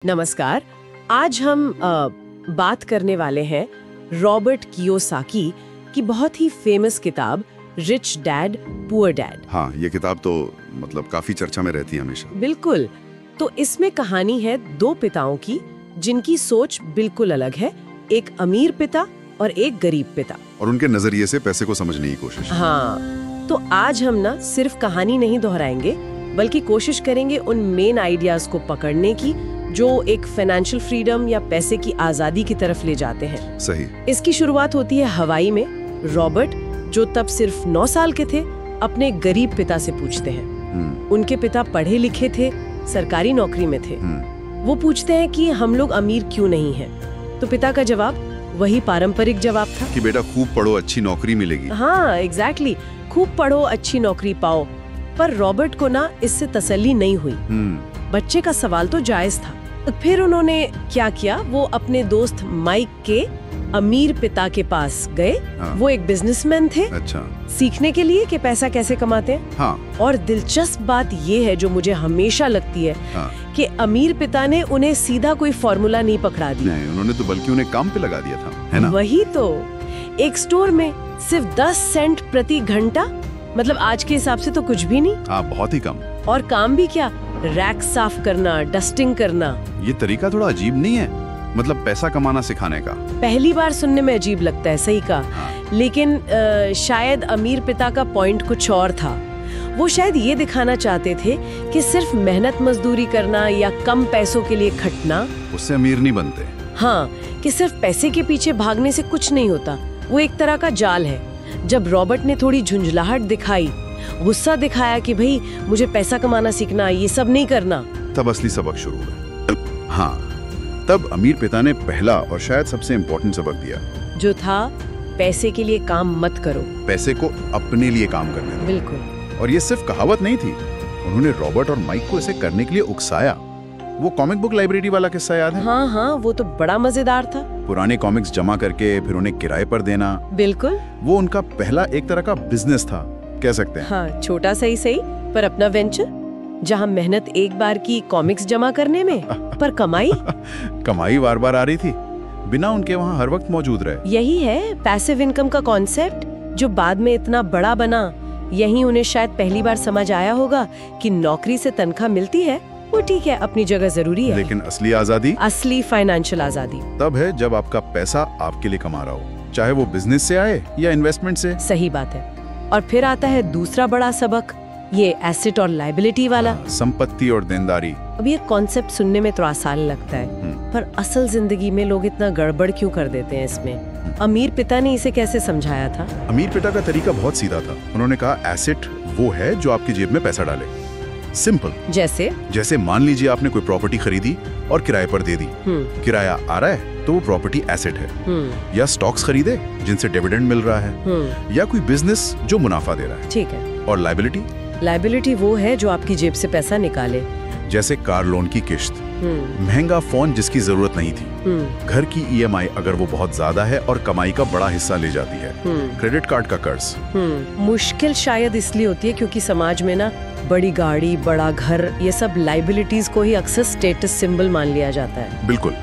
नमस्कार। आज हम बात करने वाले हैं रॉबर्ट कियोसाकी की बहुत ही फेमस किताब रिच डैड पुअर डैड। हाँ, ये किताब तो मतलब काफी चर्चा में रहती है हमेशा। बिल्कुल। तो इसमें कहानी है दो पिताओं की जिनकी सोच बिल्कुल अलग है, एक अमीर पिता और एक गरीब पिता, और उनके नजरिए से पैसे को समझने की कोशिश। हाँ, तो आज हम ना सिर्फ कहानी नहीं दोहराएंगे बल्कि कोशिश करेंगे उन मेन आइडियाज को पकड़ने की जो एक फाइनेंशियल फ्रीडम या पैसे की आजादी की तरफ ले जाते हैं। सही। इसकी शुरुआत होती है हवाई में। रॉबर्ट, जो तब सिर्फ 9 साल के थे, अपने गरीब पिता से पूछते हैं। उनके पिता पढ़े लिखे थे, सरकारी नौकरी में थे। वो पूछते हैं कि हम लोग अमीर क्यों नहीं हैं? तो पिता का जवाब वही पारंपरिक जवाब था कि बेटा खूब पढ़ो, अच्छी नौकरी मिलेगी। हाँ, एग्जैक्टली, खूब पढ़ो, अच्छी नौकरी पाओ। पर रॉबर्ट को ना इससे तसल्ली नहीं हुई। बच्चे का सवाल तो जायज था। फिर उन्होंने क्या किया, वो अपने दोस्त माइक के अमीर पिता के पास गए। हाँ। वो एक बिजनेसमैन थे। अच्छा। सीखने के लिए कि पैसा कैसे कमाते हैं। हाँ। और दिलचस्प बात ये है जो मुझे हमेशा लगती है, हाँ। कि अमीर पिता ने उन्हें सीधा कोई फॉर्मूला नहीं पकड़ा दिया। नहीं, उन्होंने तो बल्कि उन्हें काम पे लगा दिया था, है ना? वही तो, एक स्टोर में सिर्फ 10 सेंट प्रति घंटा, मतलब आज के हिसाब से तो कुछ भी नहीं। हाँ, बहुत ही कम। और काम भी क्या, रैक साफ करना, डस्टिंग करना। ये तरीका थोड़ा अजीब नहीं है? मतलब पैसा कमाना सिखाने का। पहली बार सुनने में अजीब लगता है, सही का। हाँ। लेकिन शायद अमीर पिता का पॉइंट कुछ और था। वो शायद ये दिखाना चाहते थे कि सिर्फ मेहनत मजदूरी करना या कम पैसों के लिए खटना, उससे अमीर नहीं बनते। हाँ, कि सिर्फ पैसे के पीछे भागने से कुछ नहीं होता। वो एक तरह का जाल है। जब रॉबर्ट ने थोड़ी झुंझलाहट दिखाई, गुस्सा दिखाया कि भाई मुझे पैसा कमाना सीखना, ये सब नहीं करना, तब असली सबक शुरू हुआ। हाँ, तब अमीर पिता ने पहला और शायद सबसे इम्पोर्टेंट सबक दिया, जो था पैसे के लिए काम मत करो, पैसे को अपने लिए काम करने दो। बिल्कुल। और ये सिर्फ कहावत नहीं थी, उन्होंने रॉबर्ट और माइक को इसे करने के लिए उकसाया। वो कॉमिक बुक लाइब्रेरी वाला किस्सा याद है? हाँ हाँ, वो तो बड़ा मजेदार था। पुराने कॉमिक्स जमा करके फिर उन्हें किराए पर देना। बिल्कुल। वो उनका पहला एक तरह का बिजनेस था, कह सकते हैं। हाँ, छोटा सही पर अपना वेंचर, जहाँ मेहनत एक बार की कॉमिक्स जमा करने में, पर कमाई बार बार आ रही थी, बिना उनके वहाँ हर वक्त मौजूद रहे। यही है पैसिव इनकम का कॉन्सेप्ट, जो बाद में इतना बड़ा बना। यही उन्हें शायद पहली बार समझ आया होगा कि नौकरी से तनख्वाह मिलती है, वो ठीक है, अपनी जगह जरूरी है, लेकिन असली आजादी, असली फाइनेंशियल आजादी तब है जब आपका पैसा आपके लिए कमा रहा हो, चाहे वो बिजनेस से आए या इन्वेस्टमेंट से। सही बात है। और फिर आता है दूसरा बड़ा सबक, ये एसेट और लायबिलिटी वाला। संपत्ति और देनदारी। अब ये कॉन्सेप्ट सुनने में तो आसान लगता है, पर असल जिंदगी में लोग इतना गड़बड़ क्यों कर देते हैं इसमें? अमीर पिता ने इसे कैसे समझाया था? अमीर पिता का तरीका बहुत सीधा था। उन्होंने कहा, एसेट वो है जो आपकी जेब में पैसा डाले। सिंपल। जैसे मान लीजिए आपने कोई प्रॉपर्टी खरीदी और किराए पर दे दी। किराया आ रहा है तो वो प्रॉपर्टी एसेट है। या स्टॉक्स खरीदे जिनसे डिविडेंड मिल रहा है। या कोई बिजनेस जो मुनाफा दे रहा है। ठीक है। और लायबिलिटी वो है जो आपकी जेब से पैसा निकाले। जैसे कार लोन की किश्त, महंगा फोन जिसकी जरूरत नहीं थी, घर की ईएमआई अगर वो बहुत ज्यादा है और कमाई का बड़ा हिस्सा ले जाती है, क्रेडिट कार्ड का कर्ज। मुश्किल शायद इसलिए होती है क्योंकि समाज में ना बड़ी गाड़ी, बड़ा घर, ये सब लाइबिलिटीज को ही अक्सर स्टेटस सिंबल मान लिया जाता है। बिल्कुल।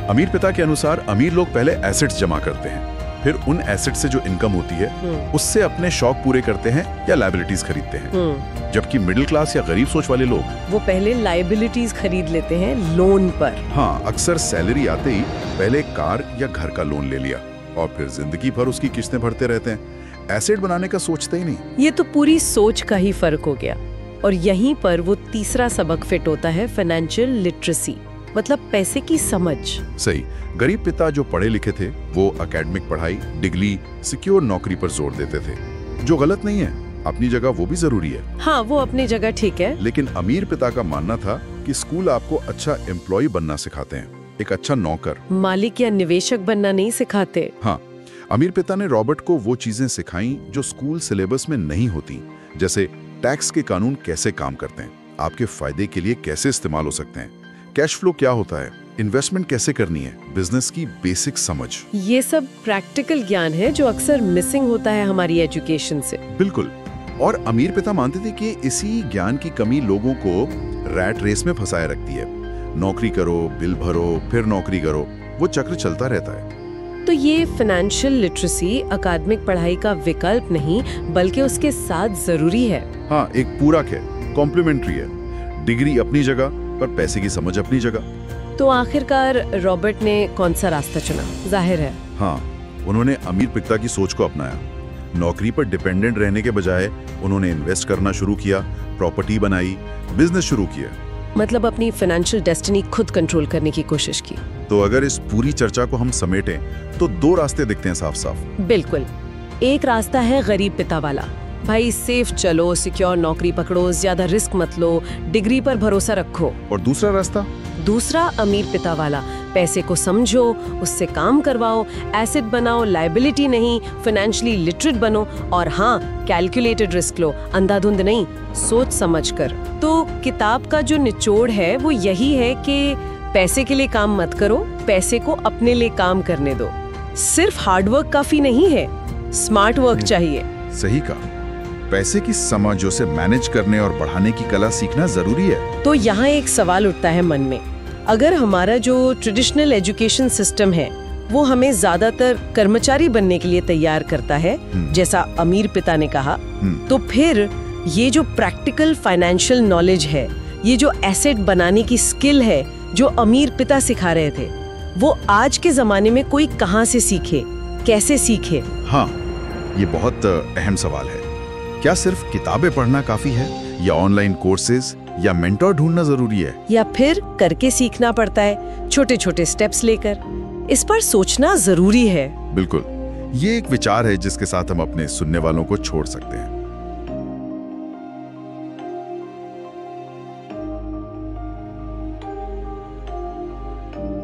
अमीर पिता के अनुसार अमीर लोग पहले एसेट्स जमा करते हैं, फिर उन एसेट से जो इनकम होती है उससे अपने शौक पूरे करते हैं या लायबिलिटीज खरीदते हैं। जबकि मिडिल क्लास या गरीब सोच वाले लोग, वो पहले लायबिलिटीज खरीद लेते हैं लोन पर। हाँ, अक्सर सैलरी आते ही पहले कार या घर का लोन ले लिया और फिर जिंदगी भर उसकी किस्तें भरते रहते हैं। एसेट बनाने का सोचते ही नहीं। ये तो पूरी सोच का ही फर्क हो गया। और यहीं पर वो तीसरा सबक फिट होता है, फाइनेंशियल लिटरेसी, मतलब पैसे की समझ। सही। गरीब पिता जो पढ़े लिखे थे वो एकेडमिक पढ़ाई, डिग्री, सिक्योर नौकरी पर जोर देते थे, जो गलत नहीं है, अपनी जगह वो भी जरूरी है। हाँ, वो अपनी जगह ठीक है। लेकिन अमीर पिता का मानना था कि स्कूल आपको अच्छा एम्प्लॉय बनना सिखाते हैं, एक अच्छा नौकर, मालिक या निवेशक बनना नहीं सिखाते। हाँ, अमीर पिता ने रॉबर्ट को वो चीजें सिखाई जो स्कूल सिलेबस में नहीं होती, जैसे टैक्स के कानून कैसे काम करते हैं, आपके फायदे के लिए कैसे इस्तेमाल हो सकते हैं, कैश फ्लो क्या होता है, इन्वेस्टमेंट कैसे करनी है, बिजनेस की बेसिक समझ। ये सब प्रैक्टिकल ज्ञान है जो अक्सर मिसिंग होता है हमारी एजुकेशन से। बिल्कुल। और अमीर पिता मानते थे कि इसी ज्ञान की कमी लोगों को रैट रेस में फंसाए रखती है। नौकरी करो, बिल भरो, फिर नौकरी करो, वो चक्र चलता रहता है। तो ये फाइनेंशियल लिटरेसी अकादमिक पढ़ाई का विकल्प नहीं बल्कि उसके साथ जरूरी है। हाँ, एक पूरक है, कॉम्प्लीमेंट्री है। डिग्री अपनी जगह पर पैसे की समझ अपनी जगह। तो आखिरकार रॉबर्ट ने कौन सा रास्ता चुना? जाहिर है हाँ, उन्होंने अमीर पिता की सोच को अपनाया। नौकरी पर डिपेंडेंट रहने के बजाय उन्होंने इन्वेस्ट करना शुरू किया, प्रॉपर्टी बनाई, बिजनेस शुरू किया। मतलब अपनी फाइनेंशियल डेस्टिनी खुद कंट्रोल करने की कोशिश की। तो अगर इस पूरी चर्चा को हम समेटें तो दो रास्ते दिखते हैं साफ साफ। बिल्कुल। एक रास्ता है गरीब पिता वाला, भाई सेफ चलो, सिक्योर नौकरी पकड़ो, ज्यादा रिस्क मत लो, डिग्री पर भरोसा रखो। और दूसरा रास्ता? दूसरा अमीर पिता वाला, पैसे को समझो, उससे काम करवाओ, एसेट बनाओ, लायबिलिटी नहीं, फाइनेंशियली लिटरेट बनो, और हाँ, कैलकुलेटेड रिस्क लो, अंधाधुंध नहीं, सोच समझकर। तो किताब का जो निचोड़ है वो यही है कि पैसे के लिए काम मत करो, पैसे को अपने लिए काम करने दो। सिर्फ हार्डवर्क काफी नहीं है, स्मार्ट वर्क चाहिए। सही कहा। पैसे की समझ, उसे मैनेज करने और बढ़ाने की कला सीखना जरूरी है। तो यहाँ एक सवाल उठता है मन में, अगर हमारा जो ट्रेडिशनल एजुकेशन सिस्टम है वो हमें ज्यादातर कर्मचारी बनने के लिए तैयार करता है, जैसा अमीर पिता ने कहा, तो फिर ये जो प्रैक्टिकल फाइनेंशियल नॉलेज है, ये जो एसेट बनाने की स्किल है जो अमीर पिता सिखा रहे थे, वो आज के जमाने में कोई कहाँ से सीखे, कैसे सीखे? हाँ, ये बहुत अहम सवाल है। क्या सिर्फ किताबें पढ़ना काफी है, या ऑनलाइन कोर्सेज या मेंटर ढूंढना जरूरी है, या फिर करके सीखना पड़ता है, छोटे छोटे स्टेप्स लेकर? इस पर सोचना जरूरी है। बिल्कुल। ये एक विचार है जिसके साथ हम अपने सुनने वालों को छोड़ सकते हैं।